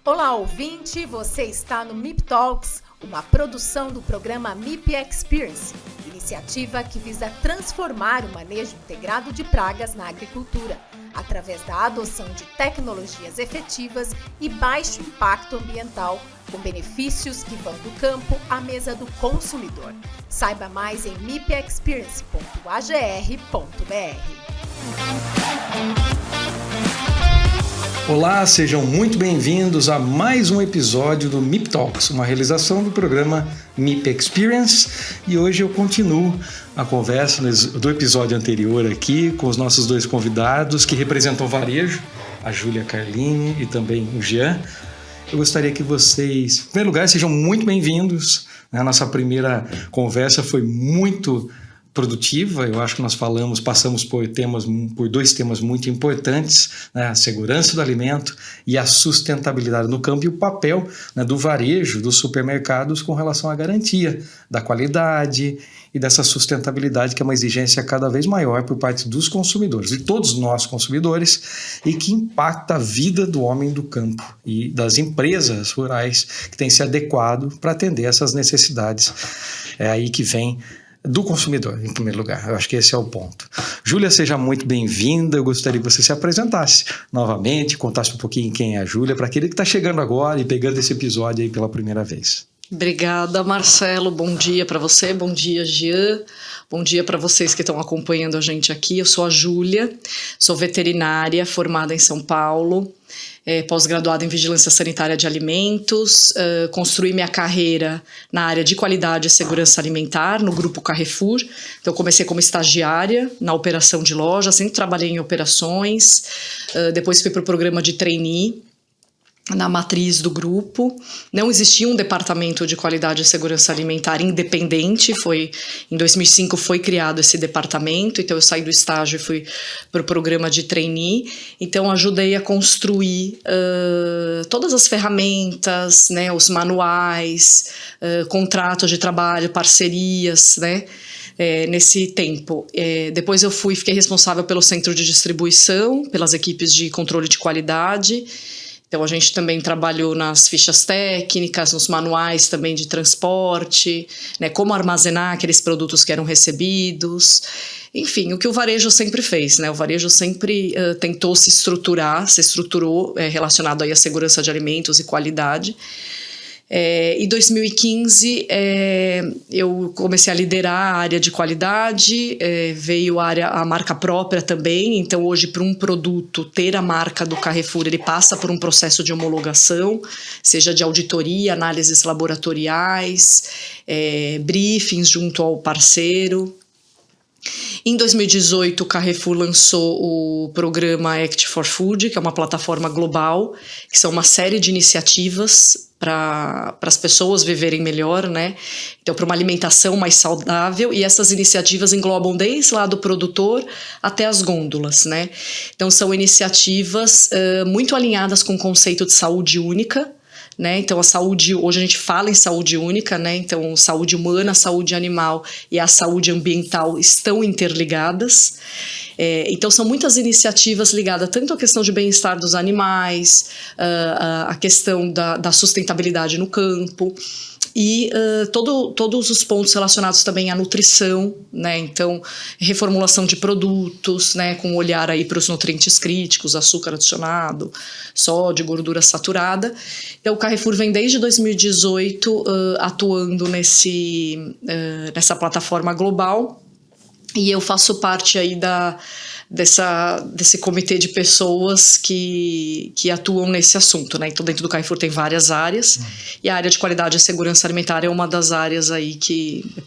Olá, ouvinte! Você está no MIP Talks, uma produção do programa MIP Experience, iniciativa que visa transformar o manejo integrado de pragas na agricultura, através da adoção de tecnologias efetivas e baixo impacto ambiental, com benefícios que vão do campo à mesa do consumidor. Saiba mais em mipexperience.agr.br. Olá, sejam muito bem-vindos a mais um episódio do MIP Talks, uma realização do programa MIP Experience, e hoje eu continuo a conversa do episódio anterior aqui com os nossos dois convidados que representam o varejo, a Júlia Carlini e também o Jean. Eu gostaria que vocês, em primeiro lugar, sejam muito bem-vindos. A nossa primeira conversa foi muito produtiva. Eu acho que nós passamos por dois temas muito importantes, né? A segurança do alimento e a sustentabilidade no campo, e o papel, né, do varejo, dos supermercados com relação à garantia da qualidade e dessa sustentabilidade, que é uma exigência cada vez maior por parte dos consumidores, de todos nós consumidores, e que impacta a vida do homem do campo e das empresas rurais que têm se adequado para atender essas necessidades. É aí que vem do consumidor, em primeiro lugar. Eu acho que esse é o ponto. Júlia, seja muito bem-vinda. Eu gostaria que você se apresentasse novamente, contasse um pouquinho quem é a Júlia, para aquele que está chegando agora e pegando esse episódio aí pela primeira vez. Obrigada, Marcelo. Bom dia para você, bom dia, Jean. Bom dia para vocês que estão acompanhando a gente aqui. Eu sou a Júlia, sou veterinária formada em São Paulo, pós-graduada em Vigilância Sanitária de Alimentos, construí minha carreira na área de qualidade e segurança alimentar, no Grupo Carrefour. Então, comecei como estagiária na operação de loja, sempre trabalhei em operações, depois fui para o programa de trainee, na matriz do grupo. Não existia um departamento de qualidade e segurança alimentar independente, em 2005 foi criado esse departamento, então eu saí do estágio e fui para o programa de trainee, então ajudei a construir todas as ferramentas, né, os manuais, contratos de trabalho, parcerias, né, nesse tempo. Depois eu fiquei responsável pelo centro de distribuição, pelas equipes de controle de qualidade. Então, a gente também trabalhou nas fichas técnicas, nos manuais também de transporte, né, como armazenar aqueles produtos que eram recebidos. Enfim, o que o varejo sempre fez, né? O varejo sempre tentou se estruturou relacionado aí à segurança de alimentos e qualidade. Em 2015, eu comecei a liderar a área de qualidade, veio a marca própria também. Então, hoje, para um produto ter a marca do Carrefour, ele passa por um processo de homologação, seja de auditoria, análises laboratoriais, briefings junto ao parceiro. Em 2018, o Carrefour lançou o programa Act for Food, que é uma plataforma global, que são uma série de iniciativas para as pessoas viverem melhor, né? Então, para uma alimentação mais saudável, e essas iniciativas englobam desde lá do produtor até as gôndolas, né? Então, são iniciativas muito alinhadas com o conceito de saúde única, né? Então, a saúde, hoje a gente fala em saúde única, né? Então, saúde humana, saúde animal e a saúde ambiental estão interligadas. Então, são muitas iniciativas ligadas tanto à questão de bem-estar dos animais, a questão da sustentabilidade no campo, e todos os pontos relacionados também à nutrição, né? Então, reformulação de produtos, né? Com olhar aí para os nutrientes críticos, açúcar adicionado, sódio, gordura saturada. Então, o Carrefour vem desde 2018 atuando nessa plataforma global, e eu faço parte aí desse comitê de pessoas que atuam nesse assunto, né? Então, dentro do Carrefour tem várias áreas, e a área de qualidade e segurança alimentar é uma das áreas aí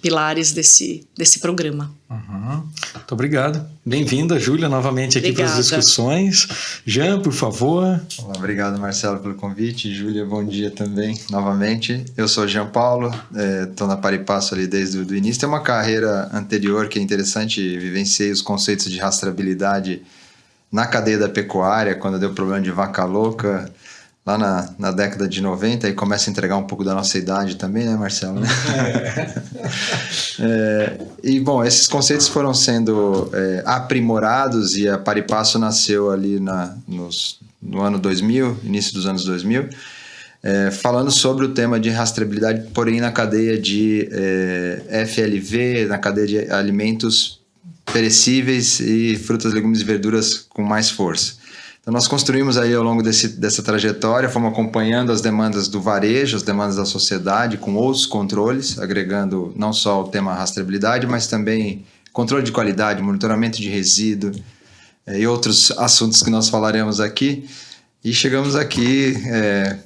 pilares desse programa. Muito obrigado. Bem-vinda, Júlia, novamente aqui para as discussões. Jean, por favor. Olá, obrigado, Marcelo, pelo convite. Júlia, bom dia também, novamente. Eu sou Jean Paulo, estou na Paripasso ali desde o início. Tem uma carreira anterior que é interessante, vivenciei os conceitos de rastreabilidade na cadeia da pecuária, quando deu problema de vaca louca, lá na década de 90, e começa a entregar um pouco da nossa idade também, né, Marcelo? E, bom, esses conceitos foram sendo aprimorados, e a Paripasso nasceu ali no ano 2000, início dos anos 2000, falando sobre o tema de rastreabilidade, porém na cadeia de FLV, na cadeia de alimentos perecíveis e frutas, legumes e verduras com mais força. Então nós construímos aí ao longo dessa trajetória, fomos acompanhando as demandas do varejo, as demandas da sociedade, com outros controles, agregando não só o tema rastreabilidade, mas também controle de qualidade, monitoramento de resíduo e outros assuntos que nós falaremos aqui. E chegamos aqui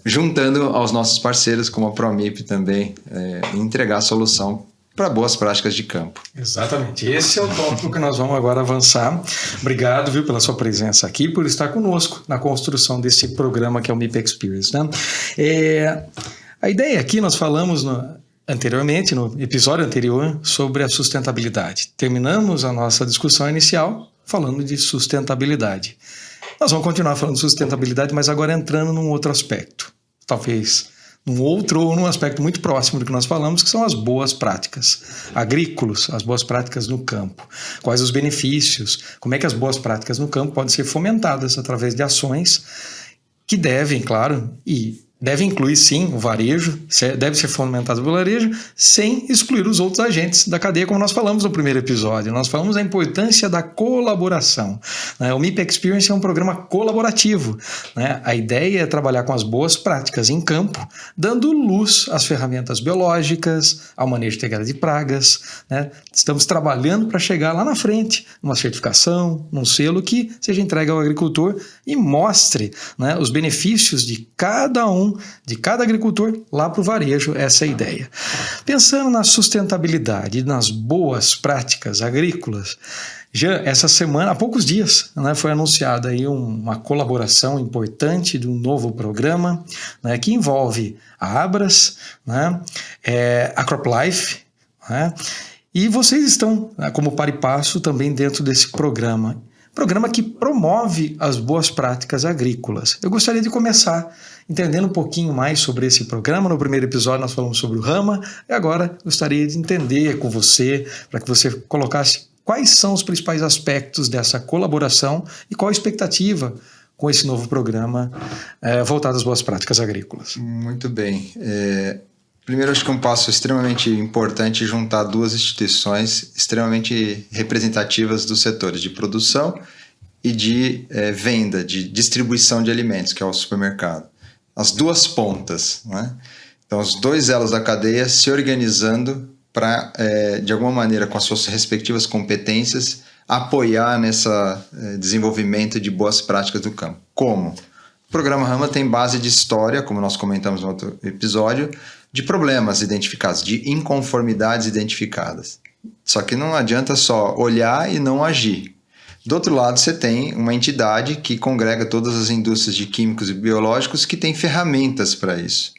juntando aos nossos parceiros, como a Promip também, entregar a solução para boas práticas de campo. Exatamente. Esse é o tópico que nós vamos agora avançar. Obrigado, pela sua presença aqui, por estar conosco na construção desse programa que é o MIP Experience, né? A ideia aqui, nós falamos anteriormente, no episódio anterior, sobre a sustentabilidade. Terminamos a nossa discussão inicial falando de sustentabilidade. Nós vamos continuar falando de sustentabilidade, mas agora entrando num outro aspecto. Talvez num aspecto muito próximo do que nós falamos, que são as boas práticas agrícolas, as boas práticas no campo. Quais os benefícios, como é que as boas práticas no campo podem ser fomentadas através de ações que devem, claro, e deve incluir sim o varejo, deve ser fomentado pelo varejo, sem excluir os outros agentes da cadeia, como nós falamos no primeiro episódio. Nós falamos da importância da colaboração. O MIP Experience é um programa colaborativo. A ideia é trabalhar com as boas práticas em campo, dando luz às ferramentas biológicas, ao manejo integrado de pragas. Estamos trabalhando para chegar lá na frente, numa certificação, num selo que seja entregue ao agricultor e mostre os benefícios de cada agricultor lá para o varejo, essa é a ideia. Pensando na sustentabilidade e nas boas práticas agrícolas, já essa semana, há poucos dias, foi anunciada aí uma colaboração importante de um novo programa que envolve a Abras, a CropLife, e vocês estão, como par e passo, também dentro desse programa que promove as boas práticas agrícolas. Eu gostaria de começar entendendo um pouquinho mais sobre esse programa. No primeiro episódio nós falamos sobre o Rama, e agora gostaria de entender com você, para que você colocasse quais são os principais aspectos dessa colaboração e qual a expectativa com esse novo programa voltado às boas práticas agrícolas. Muito bem. Primeiro, acho que é um passo extremamente importante juntar duas instituições extremamente representativas dos setores de produção e de venda, de distribuição de alimentos, que é o supermercado. As duas pontas, Então, os dois elos da cadeia se organizando para, de alguma maneira, com as suas respectivas competências, apoiar nessa desenvolvimento de boas práticas do campo. Como? O programa Rama tem base de história, como nós comentamos no outro episódio, de problemas identificados, de inconformidades identificadas. Só que não adianta só olhar e não agir. Do outro lado, você tem uma entidade que congrega todas as indústrias de químicos e biológicos que tem ferramentas para isso.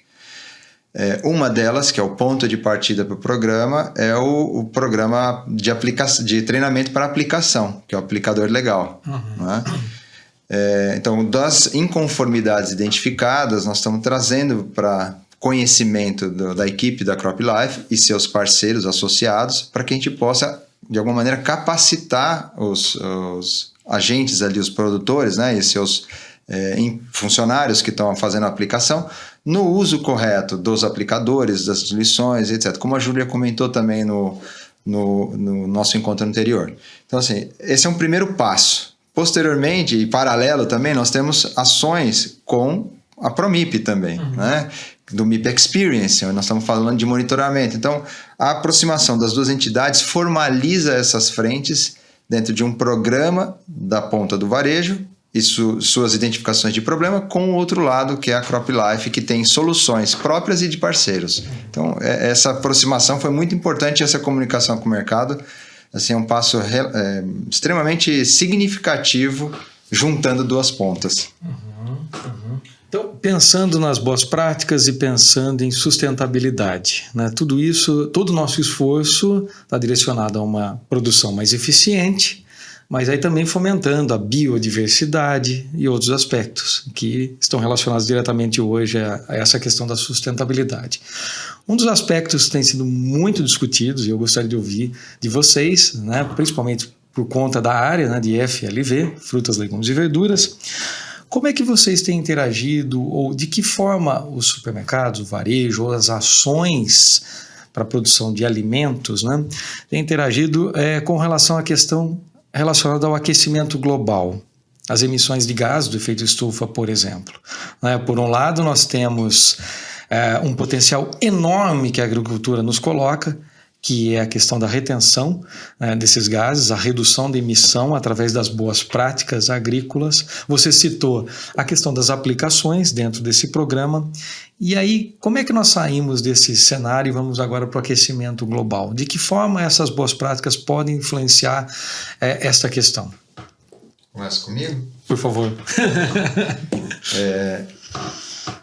Uma delas, que é o ponto de partida para o programa, é o programa de treinamento para aplicação, que é o aplicador legal. Então, das inconformidades identificadas, nós estamos trazendo para conhecimento da equipe da CropLife e seus parceiros associados, para que a gente possa, de alguma maneira, capacitar os agentes ali, os produtores, e seus funcionários que estão fazendo a aplicação, no uso correto dos aplicadores, das diluições, etc. Como a Júlia comentou também no nosso encontro anterior. Então, assim, esse é um primeiro passo. Posteriormente, e paralelo também, nós temos ações com a Promip também, do MIP Experience, onde nós estamos falando de monitoramento. Então, a aproximação das duas entidades formaliza essas frentes dentro de um programa da ponta do varejo e suas identificações de problema, com o outro lado, que é a CropLife, que tem soluções próprias e de parceiros. Então, essa aproximação foi muito importante, essa comunicação com o mercado. Assim, é um passo extremamente significativo, juntando duas pontas. Então, pensando nas boas práticas e pensando em sustentabilidade, tudo isso, todo o nosso esforço está direcionado a uma produção mais eficiente, mas aí também fomentando a biodiversidade e outros aspectos que estão relacionados diretamente hoje a essa questão da sustentabilidade. Um dos aspectos que tem sido muito discutidos, e eu gostaria de ouvir de vocês, principalmente por conta da área de FLV, frutas, legumes e verduras, Como é que vocês têm interagido, ou de que forma os supermercados, o varejo, ou as ações para a produção de alimentos, né, têm interagido com relação à questão relacionada ao aquecimento global? As emissões de gás do efeito estufa, por exemplo. Por um lado, nós temos um potencial enorme que a agricultura nos coloca, que é a questão da retenção desses gases, a redução da emissão através das boas práticas agrícolas. Você citou a questão das aplicações dentro desse programa. E aí, como é que nós saímos desse cenário e vamos agora para o aquecimento global? De que forma essas boas práticas podem influenciar esta questão? Começa comigo? Por favor.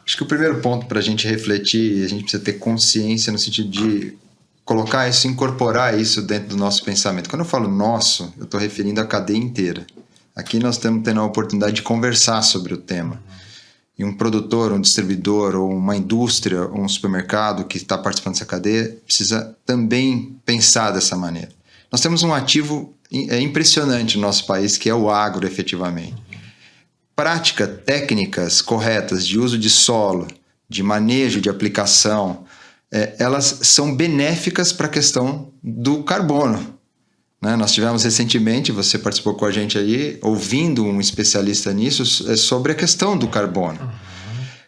Acho que o primeiro ponto para a gente refletir, a gente precisa ter consciência no sentido de colocar isso, incorporar isso dentro do nosso pensamento. Quando eu falo nosso, eu estou referindo à cadeia inteira. Aqui nós estamos tendo a oportunidade de conversar sobre o tema. E um produtor, um distribuidor, ou uma indústria, ou um supermercado que está participando dessa cadeia, precisa também pensar dessa maneira. Nós temos um ativo impressionante no nosso país, que é o agro, efetivamente. Práticas técnicas corretas de uso de solo, de manejo, de aplicação, elas são benéficas para a questão do carbono. Nós tivemos recentemente, você participou com a gente aí, ouvindo um especialista nisso, sobre a questão do carbono.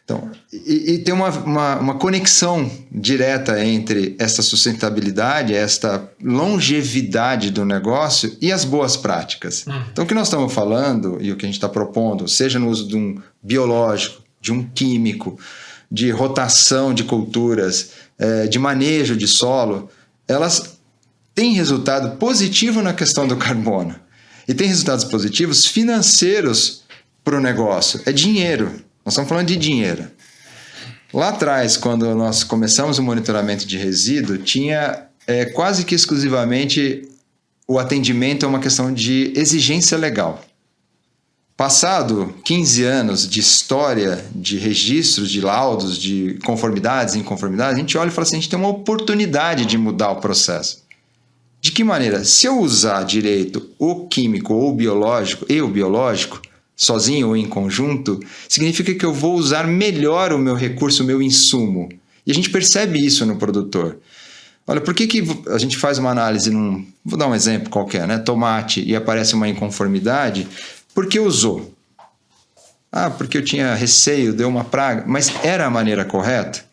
Então, e tem uma conexão direta entre essa sustentabilidade, esta longevidade do negócio e as boas práticas. Então, o que nós estamos falando e o que a gente está propondo, seja no uso de um biológico, de um químico, de rotação de culturas, de manejo de solo, elas têm resultado positivo na questão do carbono. E tem resultados positivos financeiros para o negócio. É dinheiro. Nós estamos falando de dinheiro. Lá atrás, quando nós começamos o monitoramento de resíduo, tinha quase que exclusivamente o atendimento a uma questão de exigência legal. Passado 15 anos de história, de registros, de laudos, de conformidades e inconformidades, a gente olha e fala assim, a gente tem uma oportunidade de mudar o processo. De que maneira? Se eu usar direito o químico ou o biológico, sozinho ou em conjunto, significa que eu vou usar melhor o meu recurso, o meu insumo. E a gente percebe isso no produtor. Olha, por que a gente faz uma análise vou dar um exemplo qualquer, né? Tomate, e aparece uma inconformidade, porque usou? Porque eu tinha receio, deu uma praga, mas era a maneira correta?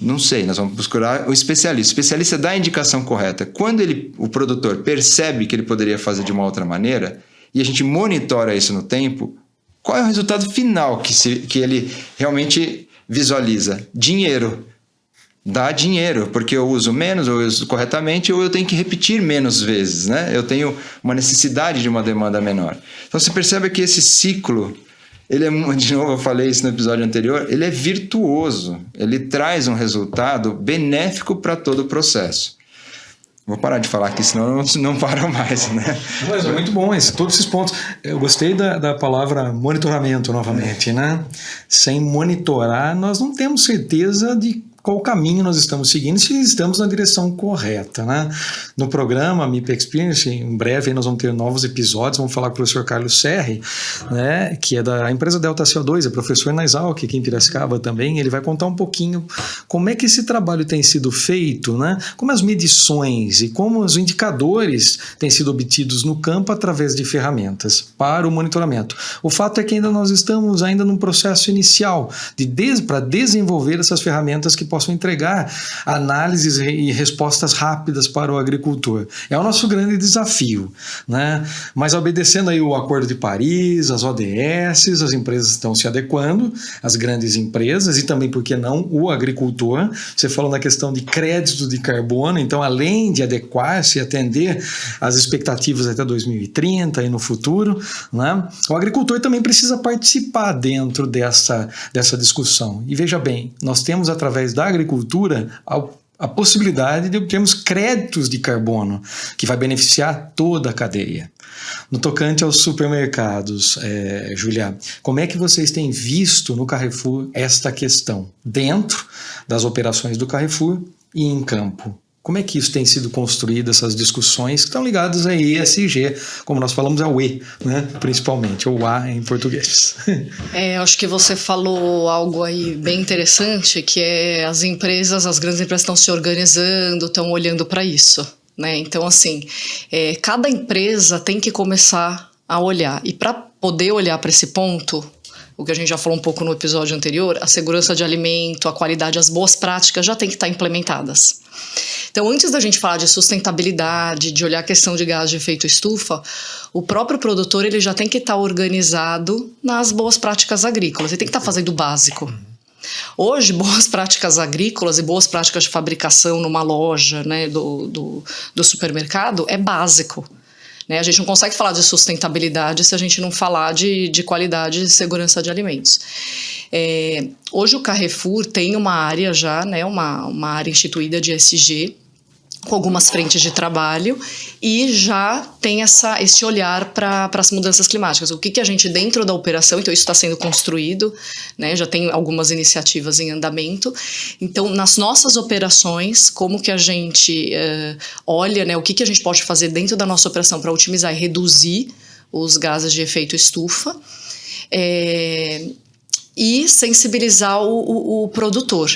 Não sei, nós vamos procurar o especialista. O especialista dá a indicação correta. Quando o produtor percebe que ele poderia fazer de uma outra maneira, e a gente monitora isso no tempo, qual é o resultado final que ele realmente visualiza? Dinheiro. Dá dinheiro, porque eu uso menos, ou eu uso corretamente, ou eu tenho que repetir menos vezes, né? Eu tenho uma necessidade de uma demanda menor. Então você percebe que esse ciclo, de novo eu falei isso no episódio anterior, ele é virtuoso, ele traz um resultado benéfico para todo o processo. Vou parar de falar aqui, senão eu não paro mais, né? Mas é muito bom todos esses pontos. Eu gostei da palavra monitoramento novamente, né? Sem monitorar, nós não temos certeza de qual caminho nós estamos seguindo, se estamos na direção correta, né? No programa MIP Experience, em breve nós vamos ter novos episódios, vamos falar com o professor Carlos Serri, né, que é da empresa Delta CO2, é professor na Exalc, aqui em Piracicaba também. Ele vai contar um pouquinho como é que esse trabalho tem sido feito, né? Como as medições e como os indicadores têm sido obtidos no campo através de ferramentas para o monitoramento. O fato é que ainda nós estamos num processo inicial para desenvolver essas ferramentas que possam entregar análises e respostas rápidas para o agricultor. É o nosso grande desafio, né? Mas obedecendo aí o Acordo de Paris, as ODS, as empresas estão se adequando, as grandes empresas, e também, por que não, o agricultor. Você falou na questão de crédito de carbono, então além de adequar-se e atender às expectativas até 2030 e no futuro, né, o agricultor também precisa participar dentro dessa discussão. E veja bem, nós temos através da agricultura a possibilidade de obtermos créditos de carbono, que vai beneficiar toda a cadeia. No tocante aos supermercados, Júlia, como é que vocês têm visto no Carrefour esta questão, dentro das operações do Carrefour e em campo? Como é que isso tem sido construído, essas discussões que estão ligadas a ESG, como nós falamos é o E, né? Principalmente, ou A em português. Acho que você falou algo aí bem interessante, que é as grandes empresas estão se organizando, estão olhando para isso, né? Então, assim, cada empresa tem que começar a olhar. E para poder olhar para esse ponto, o que a gente já falou um pouco no episódio anterior, a segurança de alimento, a qualidade, as boas práticas já tem que estar implementadas. Então, antes da gente falar de sustentabilidade, de olhar a questão de gás de efeito estufa, o próprio produtor ele já tem que estar organizado nas boas práticas agrícolas, ele tem que estar fazendo o básico. Hoje, boas práticas agrícolas e boas práticas de fabricação numa loja, né, do supermercado é básico. Né? A gente não consegue falar de sustentabilidade se a gente não falar de qualidade e segurança de alimentos. Hoje o Carrefour tem uma área já, né, uma área instituída de ESG, com algumas frentes de trabalho, e já tem esse olhar para as mudanças climáticas. O que a gente, dentro da operação, então isso está sendo construído, né, já tem algumas iniciativas em andamento. Então, nas nossas operações, como que a gente olha, né, o que a gente pode fazer dentro da nossa operação para otimizar e reduzir os gases de efeito estufa, e sensibilizar o produtor.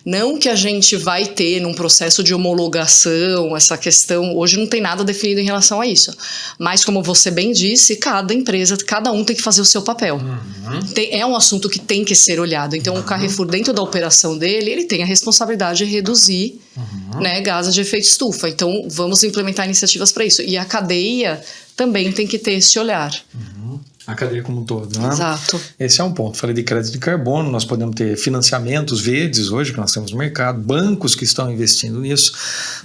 Não que a gente vai ter num processo de homologação, essa questão, hoje não tem nada definido em relação a isso. Mas como você bem disse, cada empresa, cada um tem que fazer o seu papel. Uhum. É um assunto que tem que ser olhado. Então o Carrefour, dentro da operação dele, ele tem a responsabilidade de reduzir né, gases de efeito estufa. Então vamos implementar iniciativas para isso. E a cadeia também tem que ter esse olhar. A cadeia como um todo, né? Exato. Esse é um ponto. Falei de crédito de carbono, nós podemos ter financiamentos verdes hoje, que nós temos no mercado, bancos que estão investindo nisso,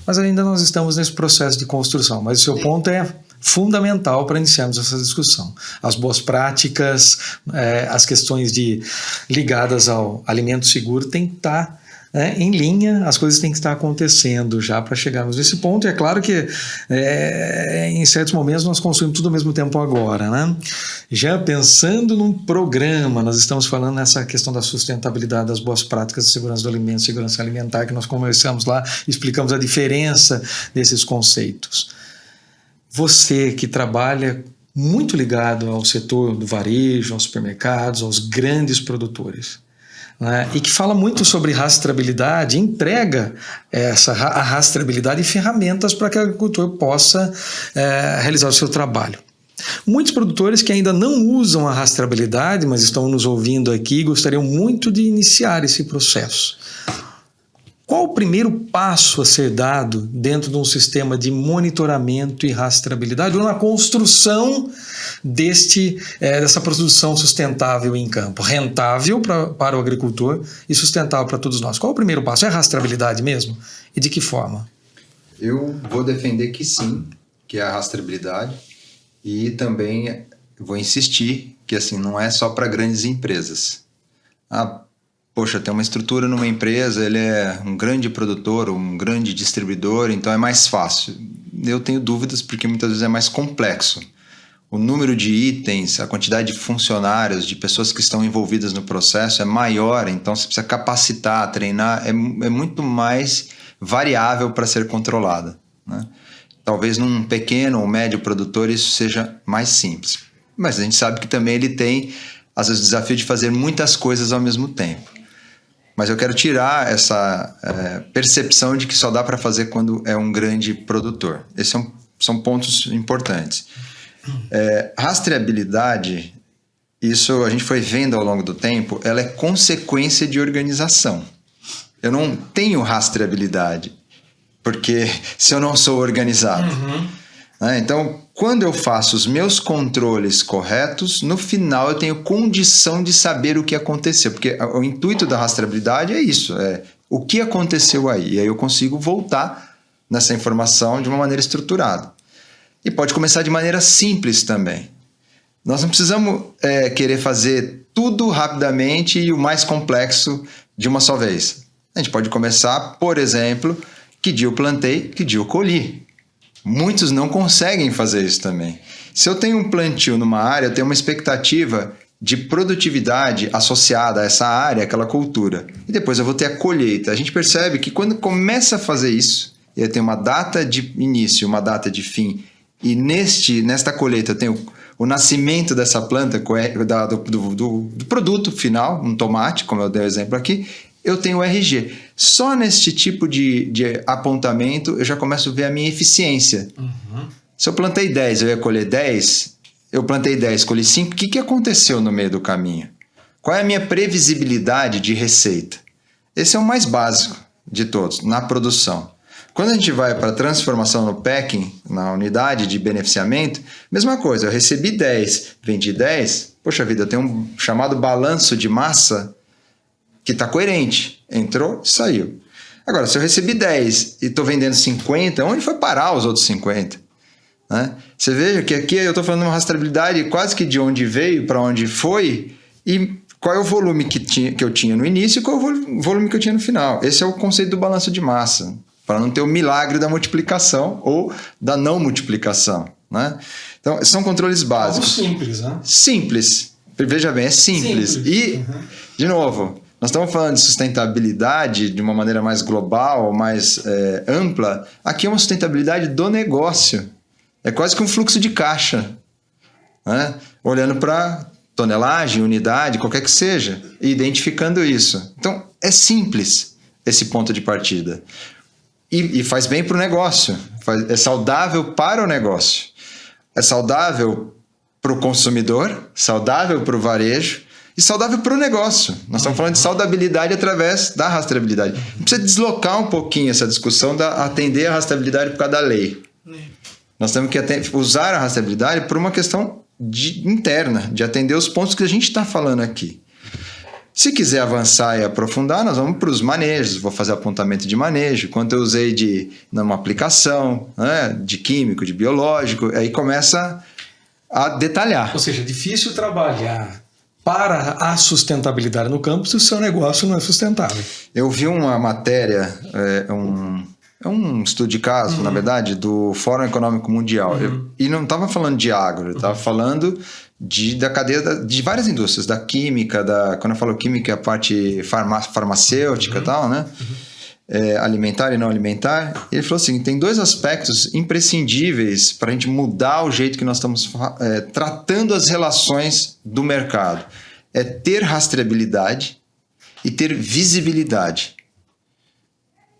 mas ainda nós estamos nesse processo de construção. Mas o seu ponto é fundamental para iniciarmos essa discussão. As boas práticas, as questões ligadas ao alimento seguro têm que estar em linha, as coisas têm que estar acontecendo já para chegarmos nesse ponto. E é claro que em certos momentos nós consumimos tudo ao mesmo tempo agora, né? Já pensando num programa, nós estamos falando nessa questão da sustentabilidade, das boas práticas de segurança do alimento, segurança alimentar, que nós conversamos lá, explicamos a diferença desses conceitos. Você que trabalha muito ligado ao setor do varejo, aos supermercados, aos grandes produtores, né, e que fala muito sobre rastreabilidade, entrega a rastreabilidade e ferramentas para que o agricultor possa realizar o seu trabalho. Muitos produtores que ainda não usam a rastreabilidade, mas estão nos ouvindo aqui, gostariam muito de iniciar esse processo. Qual o primeiro passo a ser dado dentro de um sistema de monitoramento e rastreabilidade ou na construção dessa produção sustentável em campo? Rentável para o agricultor e sustentável para todos nós. Qual o primeiro passo? É a rastreabilidade mesmo? E de que forma? Eu vou defender que sim, que é a rastreabilidade, e também vou insistir que assim, não é só para grandes empresas. Poxa, tem uma estrutura numa empresa, ele é um grande produtor, um grande distribuidor, então é mais fácil. Eu tenho dúvidas porque muitas vezes é mais complexo. O número de itens, a quantidade de funcionários, de pessoas que estão envolvidas no processo é maior, então você precisa capacitar, treinar, é muito mais variável para ser controlada, né? Talvez num pequeno ou médio produtor isso seja mais simples. Mas a gente sabe que também ele tem, às vezes, o desafio de fazer muitas coisas ao mesmo tempo. Mas eu quero tirar essa percepção de que só dá para fazer quando é um grande produtor. Esses são pontos importantes. Rastreabilidade, isso a gente foi vendo ao longo do tempo, ela é consequência de organização. Eu não tenho rastreabilidade, porque se eu não sou organizado. Então, quando eu faço os meus controles corretos, no final eu tenho condição de saber o que aconteceu. Porque o intuito da rastreabilidade é isso, o que aconteceu aí. E aí eu consigo voltar nessa informação de uma maneira estruturada. E pode começar de maneira simples também. Nós não precisamos querer fazer tudo rapidamente e o mais complexo de uma só vez. A gente pode começar, por exemplo, que dia eu plantei, que dia eu colhi. Muitos não conseguem fazer isso também. Se eu tenho um plantio numa área, eu tenho uma expectativa de produtividade associada a essa área, aquela cultura. E depois eu vou ter a colheita. A gente percebe que quando começa a fazer isso, eu tenho uma data de início, uma data de fim, e nesta colheita eu tenho o nascimento dessa planta do produto final, um tomate, como eu dei o exemplo aqui, eu tenho o RG. Só neste tipo de apontamento eu já começo a ver a minha eficiência. Se eu plantei 10, eu ia colher 10, eu plantei 10, colhi 5, o que aconteceu no meio do caminho? Qual é a minha previsibilidade de receita? Esse é o mais básico de todos, na produção. Quando a gente vai para a transformação no packing, na unidade de beneficiamento, mesma coisa, eu recebi 10, vendi 10, poxa vida, eu tenho um chamado balanço de massa que está coerente, entrou, saiu. Agora, se eu recebi 10 e estou vendendo 50, onde foi parar os outros 50? Né? Você veja que aqui eu estou falando de uma rastreabilidade quase que de onde veio para onde foi e qual é o volume que eu tinha no início e qual é o volume que eu tinha no final. Esse é o conceito do balanço de massa, para não ter o milagre da multiplicação ou da não multiplicação. Né? Então, são controles básicos. Algo simples, né? Simples. Veja bem, é simples. E, de novo, nós estamos falando de sustentabilidade de uma maneira mais global, mais ampla. Aqui é uma sustentabilidade do negócio. É quase que um fluxo de caixa. Né? Olhando para tonelagem, unidade, qualquer que seja, e identificando isso. Então, é simples esse ponto de partida. E faz bem para o negócio. É saudável para o negócio. É saudável para o consumidor, saudável para o varejo e saudável para o negócio. Nós estamos falando de saudabilidade através da rastreabilidade. A gente precisa deslocar um pouquinho essa discussão da atender a rastreabilidade por causa da lei. Nós temos que usar a rastreabilidade por uma questão interna, de atender os pontos que a gente está falando aqui. Se quiser avançar e aprofundar, nós vamos para os manejos. Vou fazer apontamento de manejo, quanto eu usei numa aplicação, né, de químico, de biológico, aí começa a detalhar. Ou seja, é difícil trabalhar para a sustentabilidade no campo se o seu negócio não é sustentável. Eu vi uma matéria, um estudo de caso, na verdade, do Fórum Econômico Mundial. E não estava falando de agro, eu estava falando da cadeia de várias indústrias, da química, quando eu falo química, é a parte farmacêutica e tal, né? Alimentar e não alimentar. Ele falou assim, tem 2 aspectos imprescindíveis para a gente mudar o jeito que nós estamos tratando as relações do mercado. É ter rastreabilidade e ter visibilidade.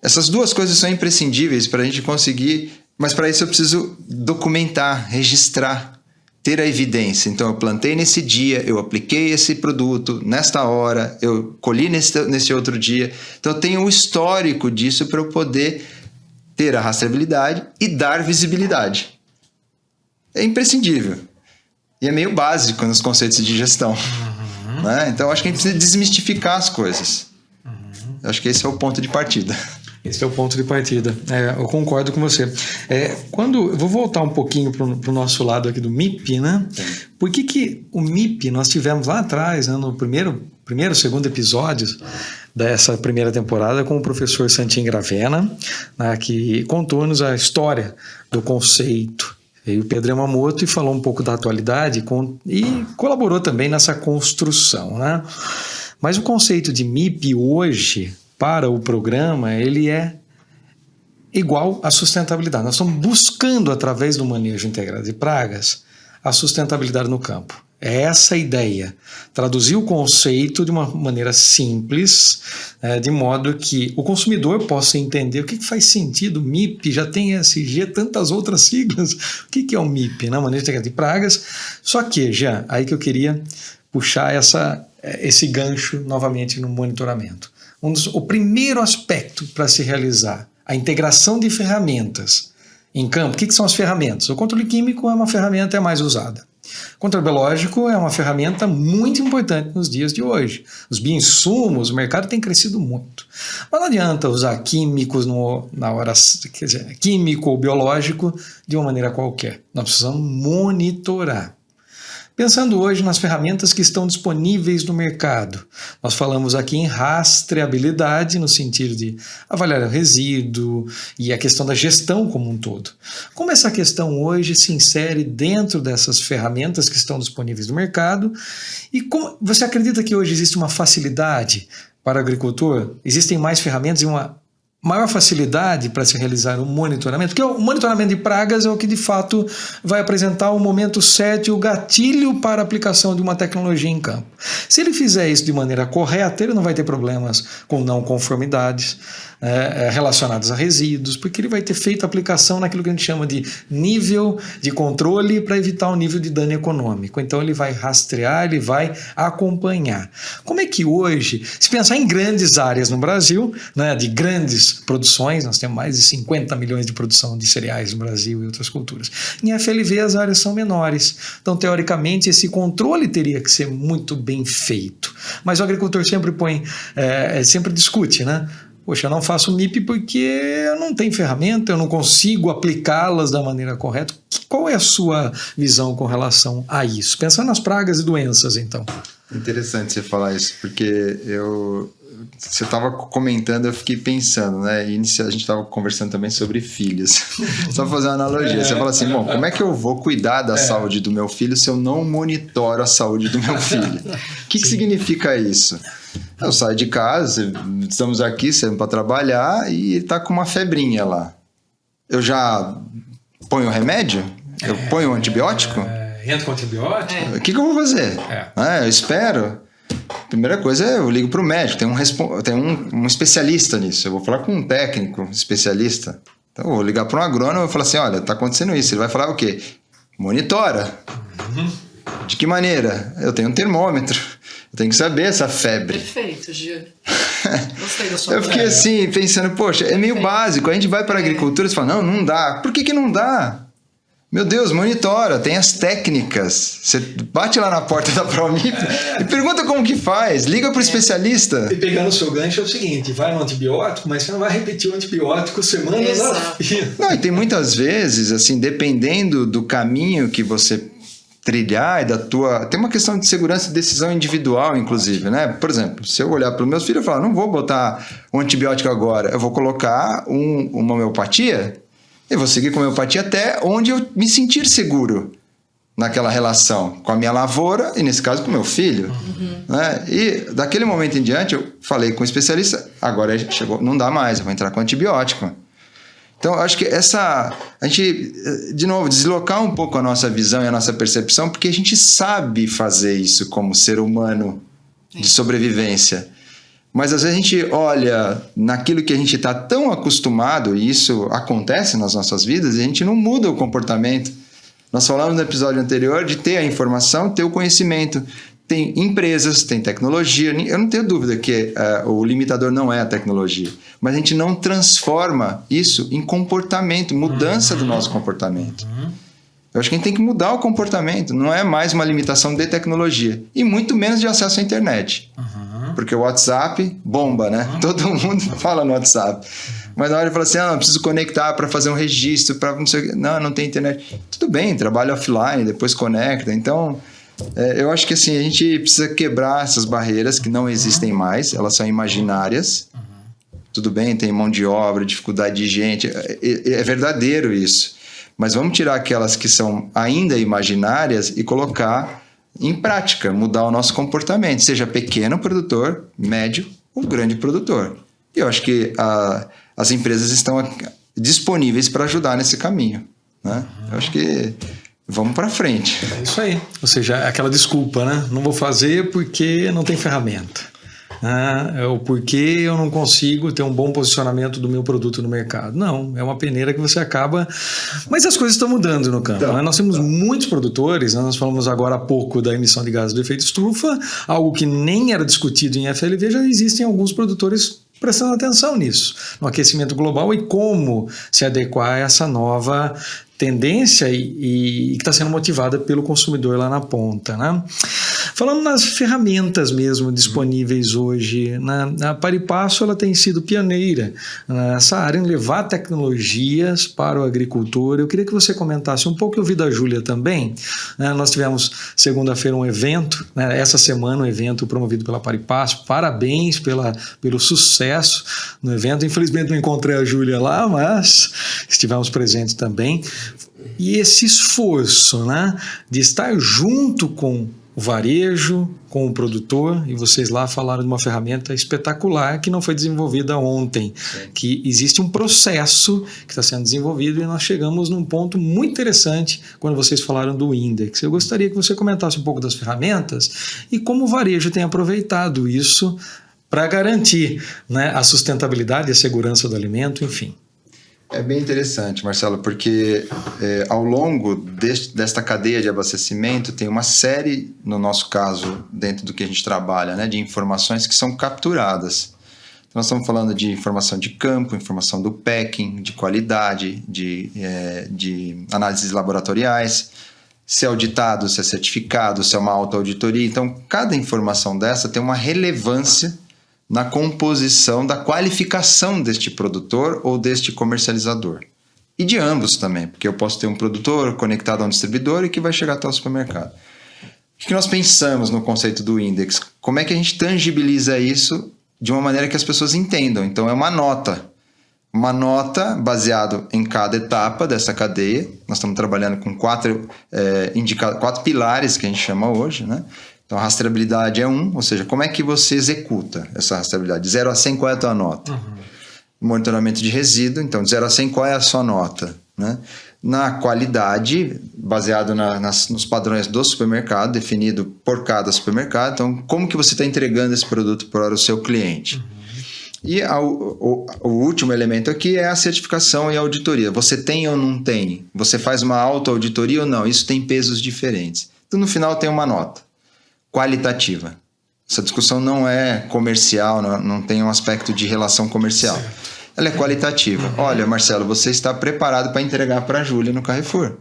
Essas 2 coisas são imprescindíveis para a gente conseguir, mas para isso eu preciso documentar, registrar, ter a evidência. Então eu plantei nesse dia, eu apliquei esse produto nesta hora, eu colhi nesse outro dia. Então eu tenho um histórico disso para eu poder ter a rastreabilidade e dar visibilidade. É imprescindível. E é meio básico nos conceitos de gestão. Né? Então eu acho que a gente precisa desmistificar as coisas. Eu acho que esse é o ponto de partida. Esse é o ponto de partida. Eu concordo com você. Eu vou voltar um pouquinho para o nosso lado aqui do MIP, né? Por que o MIP nós tivemos lá atrás, né, no segundo episódio dessa primeira temporada com o professor Santin Gravena, né, que contou-nos a história do conceito. Veio o Pedro Yamamoto e falou um pouco da atualidade e colaborou também nessa construção, né? Mas o conceito de MIP hoje, para o programa, ele é igual à sustentabilidade. Nós estamos buscando, através do manejo integrado de pragas, a sustentabilidade no campo. É essa a ideia. Traduzir o conceito de uma maneira simples, de modo que o consumidor possa entender o que faz sentido. MIP, já tem ESG, tantas outras siglas. O que é o MIP? Né? Manejo integrado de pragas. Só que, Jean, aí que eu queria puxar esse gancho novamente no monitoramento. O primeiro aspecto para se realizar a integração de ferramentas em campo. O que são as ferramentas? O controle químico é uma ferramenta mais usada. O controle biológico é uma ferramenta muito importante nos dias de hoje. Os bioinsumos, o mercado tem crescido muito. Mas não adianta usar químicos químico ou biológico de uma maneira qualquer. Nós precisamos monitorar. Pensando hoje nas ferramentas que estão disponíveis no mercado, nós falamos aqui em rastreabilidade, no sentido de avaliar o resíduo e a questão da gestão como um todo. Como essa questão hoje se insere dentro dessas ferramentas que estão disponíveis no mercado e como você acredita que hoje existe uma facilidade para o agricultor? Existem mais ferramentas e uma maior facilidade para se realizar o monitoramento, porque o monitoramento de pragas é o que de fato vai apresentar o momento certo e o gatilho para a aplicação de uma tecnologia em campo. Se ele fizer isso de maneira correta, ele não vai ter problemas com não conformidades relacionadas a resíduos, porque ele vai ter feito a aplicação naquilo que a gente chama de nível de controle para evitar o nível de dano econômico. Então ele vai rastrear, ele vai acompanhar. Como é que hoje, se pensar em grandes áreas no Brasil, né, de grandes produções, nós temos mais de 50 milhões de produção de cereais no Brasil e outras culturas. Em FLV as áreas são menores, então teoricamente esse controle teria que ser muito bem feito. Mas o agricultor sempre sempre discute, né? Poxa, eu não faço MIP porque eu não tenho ferramenta, eu não consigo aplicá-las da maneira correta. Qual é a sua visão com relação a isso? Pensando nas pragas e doenças, então. Interessante você falar isso, porque você estava comentando, eu fiquei pensando, né? E a gente estava conversando também sobre filhos. Só fazer uma analogia. Você fala assim, bom, como é que eu vou cuidar da saúde do meu filho se eu não monitoro a saúde do meu filho? O que significa isso? Eu saio de casa, estamos aqui saindo para trabalhar e ele está com uma febrinha lá. Eu já ponho o remédio? Eu ponho o antibiótico? Entra com antibiótico? O que eu vou fazer? Eu espero. Primeira coisa eu ligo para o médico, tem um especialista nisso. Eu vou falar com um técnico especialista. Então eu vou ligar para um agrônomo e vou falar assim, olha, está acontecendo isso. Ele vai falar o quê? Monitora. De que maneira? Eu tenho um termômetro. Eu tenho que saber essa febre. Perfeito, Gia. Gostei da sua Eu fiquei assim, pensando, poxa, é meio básico. A gente vai para a agricultura e fala, não dá. Por que não dá? Meu Deus, monitora, tem as técnicas. Você bate lá na porta da Promip e pergunta como que faz. Liga para o especialista. E pegando o seu gancho é o seguinte, vai no antibiótico, mas você não vai repetir o antibiótico semanas a fio. Não, e tem muitas vezes, assim, dependendo do caminho que você trilhar e da tua... Tem uma questão de segurança e decisão individual, inclusive, né? Por exemplo, se eu olhar para os meus filhos e falar, não vou botar um antibiótico agora, eu vou colocar uma homeopatia, eu vou seguir com a homeopatia até onde eu me sentir seguro naquela relação com a minha lavoura e, nesse caso, com o meu filho. Né? E daquele momento em diante, eu falei com o especialista, agora chegou, não dá mais, eu vou entrar com antibiótico. Então, eu acho que a gente, de novo, deslocar um pouco a nossa visão e a nossa percepção, porque a gente sabe fazer isso como ser humano de sobrevivência. Mas, às vezes, a gente olha naquilo que a gente está tão acostumado, e isso acontece nas nossas vidas, e a gente não muda o comportamento. Nós falamos no episódio anterior de ter a informação, ter o conhecimento. Tem empresas, tem tecnologia. Eu não tenho dúvida que o limitador não é a tecnologia. Mas a gente não transforma isso em comportamento, mudança do nosso comportamento. Eu acho que a gente tem que mudar o comportamento. Não é mais uma limitação de tecnologia. E muito menos de acesso à internet. Porque o WhatsApp bomba, né? Todo mundo fala no WhatsApp. Mas na hora ele fala assim, eu preciso conectar para fazer um registro, para não sei o quê. Não tem internet. Tudo bem, trabalha offline, depois conecta. Então... eu acho que assim, a gente precisa quebrar essas barreiras que não existem mais, elas são imaginárias. Tudo bem, tem mão de obra, dificuldade de gente, é verdadeiro isso. Mas vamos tirar aquelas que são ainda imaginárias e colocar em prática, mudar o nosso comportamento, seja pequeno produtor, médio ou grande produtor. E eu acho que as empresas estão disponíveis para ajudar nesse caminho, né? Eu acho que vamos para frente. É isso aí. Ou seja, aquela desculpa, né? Não vou fazer porque não tem ferramenta. É o porquê eu não consigo ter um bom posicionamento do meu produto no mercado. Não, é uma peneira que você acaba... Mas as coisas estão mudando no campo. Nós temos muitos produtores, nós falamos agora há pouco da emissão de gases do efeito estufa, algo que nem era discutido em FLV, já existem alguns produtores prestando atenção nisso, no aquecimento global e como se adequar a essa nova tendência e que está sendo motivada pelo consumidor lá na ponta, né? Falando nas ferramentas mesmo disponíveis hoje, a Paripasso ela tem sido pioneira nessa área em levar tecnologias para o agricultor. Eu queria que você comentasse um pouco, eu vi da Júlia também, né? Nós tivemos segunda-feira um evento, né? Essa semana um evento promovido pela Paripasso, parabéns pelo sucesso no evento. Infelizmente não encontrei a Júlia lá, mas estivemos presentes também. E esse esforço, né, de estar junto com o varejo com o produtor, e vocês lá falaram de uma ferramenta espetacular que não foi desenvolvida ontem, que existe um processo que está sendo desenvolvido e nós chegamos num ponto muito interessante quando vocês falaram do Index. Eu gostaria que você comentasse um pouco das ferramentas e como o varejo tem aproveitado isso para garantir, né, a sustentabilidade e a segurança do alimento, enfim. É bem interessante, Marcelo, porque ao longo desta cadeia de abastecimento tem uma série, no nosso caso, dentro do que a gente trabalha, né, de informações que são capturadas. Então, nós estamos falando de informação de campo, informação do packing, de qualidade, de análises laboratoriais, se é auditado, se é certificado, se é uma autoauditoria. Então, cada informação dessa tem uma relevância na composição da qualificação deste produtor ou deste comercializador. E de ambos também, porque eu posso ter um produtor conectado a um distribuidor e que vai chegar até o supermercado. O que nós pensamos no conceito do Index? Como é que a gente tangibiliza isso de uma maneira que as pessoas entendam? Então é uma nota baseada em cada etapa dessa cadeia. Nós estamos trabalhando com 4 pilares que a gente chama hoje, né? Então, a rastreabilidade é ou seja, como é que você executa essa rastreabilidade? De 0 a 100, qual é a tua nota? Monitoramento de resíduo, então, de 0 a 100, qual é a sua nota? Né? Na qualidade, baseado nos padrões do supermercado, definido por cada supermercado. Então, como que você está entregando esse produto para o seu cliente? E o último elemento aqui é a certificação e a auditoria. Você tem ou não tem? Você faz uma autoauditoria ou não? Isso tem pesos diferentes. Então, no final, tem uma nota qualitativa. Essa discussão não é comercial, não tem um aspecto de relação comercial. Ela é qualitativa. Olha, Marcelo, você está preparado para entregar para a Júlia no Carrefour.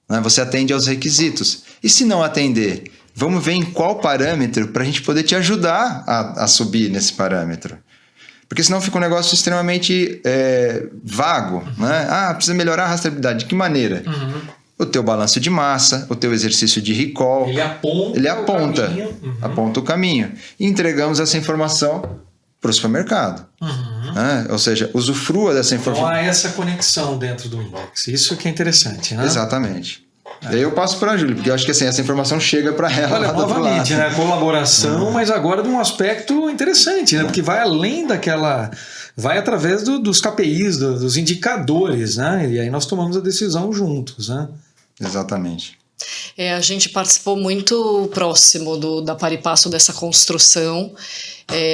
Né? Você atende aos requisitos. E se não atender, vamos ver em qual parâmetro para a gente poder te ajudar a subir nesse parâmetro. Porque senão fica um negócio extremamente vago. Né? Precisa melhorar a rastreabilidade. De que maneira? O teu balanço de massa, o teu exercício de recall. Ele aponta o caminho. E entregamos essa informação para o supermercado. Ou seja, usufrua dessa informação. Então há essa conexão dentro do Index. Isso que é interessante, né? Exatamente. E aí eu passo para a Júlia, porque eu acho que assim, essa informação chega para ela. Olha, novamente, né? Colaboração, mas agora de um aspecto interessante, né? Porque vai além daquela... Vai através dos KPIs, dos indicadores, né? E aí nós tomamos a decisão juntos, né? Exatamente. A gente participou muito próximo da Paripasso dessa construção.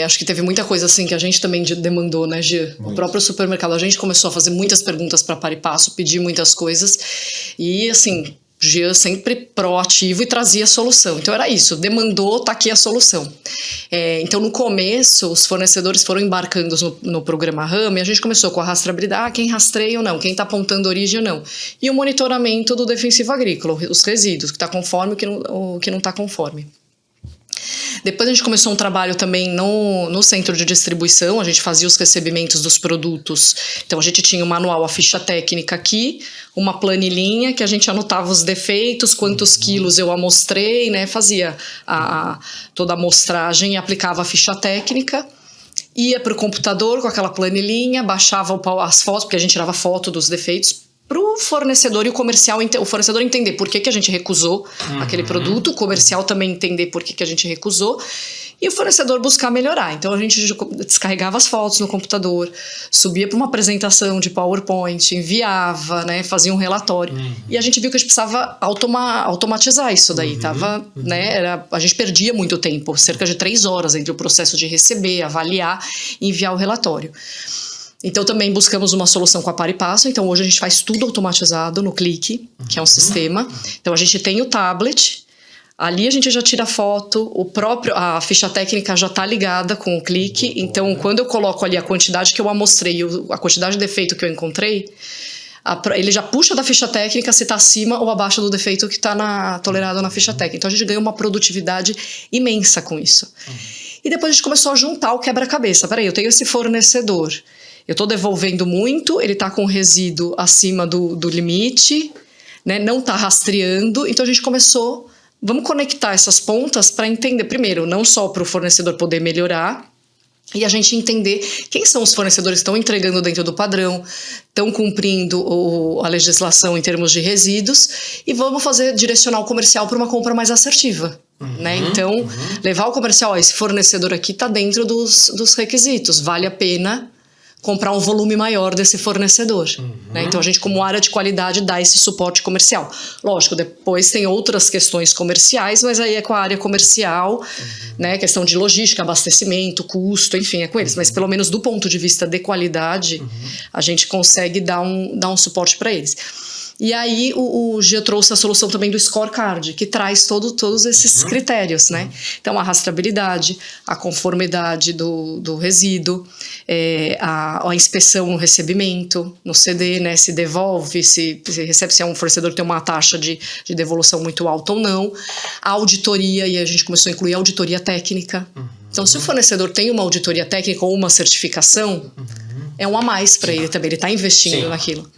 Acho que teve muita coisa assim que a gente também demandou, né, Gia? O próprio supermercado, a gente começou a fazer muitas perguntas para a Paripasso, pedir muitas coisas e assim, Gia sempre proativo e trazia a solução. Então era isso, demandou, tá aqui a solução. Então no começo os fornecedores foram embarcando no programa RAM e a gente começou com a rastreabilidade, quem rastreia ou não, quem está apontando origem ou não. E o monitoramento do defensivo agrícola, os resíduos, que está conforme o que não está conforme. Depois a gente começou um trabalho também no centro de distribuição, a gente fazia os recebimentos dos produtos. Então a gente tinha o manual, a ficha técnica aqui, uma planilhinha que a gente anotava os defeitos, quantos quilos eu amostrei, né? Fazia toda a amostragem e aplicava a ficha técnica. Ia para o computador com aquela planilhinha, baixava as fotos, porque a gente tirava foto dos defeitos, para o fornecedor e o fornecedor entender por que a gente recusou aquele produto, o comercial também entender por que a gente recusou e o fornecedor buscar melhorar. Então a gente descarregava as fotos no computador, subia para uma apresentação de PowerPoint, enviava, né, fazia um relatório e a gente viu que a gente precisava automatizar isso daí, né, a gente perdia muito tempo, cerca de 3 horas entre o processo de receber, avaliar e enviar o relatório. Então também buscamos uma solução com a Paripasso. Então hoje a gente faz tudo automatizado no Clique, que é um sistema. Então a gente tem o tablet, ali a gente já tira foto, a ficha técnica já está ligada com o Clique. Então quando eu coloco ali a quantidade que eu amostrei, a quantidade de defeito que eu encontrei, ele já puxa da ficha técnica se está acima ou abaixo do defeito que está tolerado na ficha técnica. Então a gente ganha uma produtividade imensa com isso. E depois a gente começou a juntar o quebra-cabeça. Peraí, eu tenho esse fornecedor, eu estou devolvendo muito, ele está com resíduo acima do limite, né, não está rastreando. Então a gente começou, vamos conectar essas pontas para entender, primeiro, não só para o fornecedor poder melhorar, e a gente entender quem são os fornecedores que estão entregando dentro do padrão, estão cumprindo a legislação em termos de resíduos, e vamos direcionar o comercial para uma compra mais assertiva. né? Então, levar o comercial, ó, esse fornecedor aqui está dentro dos requisitos, vale a pena comprar um volume maior desse fornecedor, né? Então a gente, como área de qualidade, dá esse suporte comercial. Lógico, depois tem outras questões comerciais, mas aí é com a área comercial, né? Questão de logística, abastecimento, custo, enfim, é com eles. Mas pelo menos do ponto de vista de qualidade, a gente consegue dar um suporte para eles. E aí o Gia trouxe a solução também do scorecard, que traz todos esses critérios, né? Então a rastreabilidade, a conformidade do resíduo, a inspeção no recebimento, no CD, né? Se devolve, se recebe, se é um fornecedor que tem uma taxa de devolução muito alta ou não. A auditoria, e a gente começou a incluir a auditoria técnica. Então se o fornecedor tem uma auditoria técnica ou uma certificação, é um a mais para ele também, ele está investindo naquilo.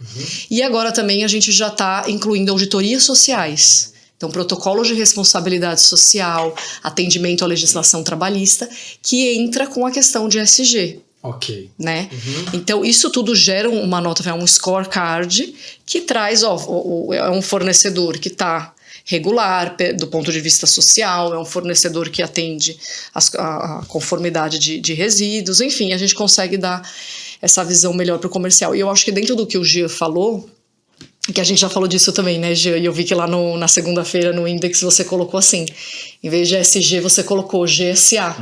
E agora também a gente já está incluindo auditorias sociais. Então, protocolos de responsabilidade social, atendimento à legislação trabalhista, que entra com a questão de ESG. Ok. Né? Então, isso tudo gera uma nota, um scorecard que traz, é um fornecedor que está regular do ponto de vista social, é um fornecedor que atende a conformidade de resíduos, enfim, a gente consegue dar essa visão melhor para o comercial. E eu acho que dentro do que o Gia falou, que a gente já falou disso também, né, Gia? E eu vi que lá na segunda-feira no Index você colocou assim, em vez de ESG você colocou GSA,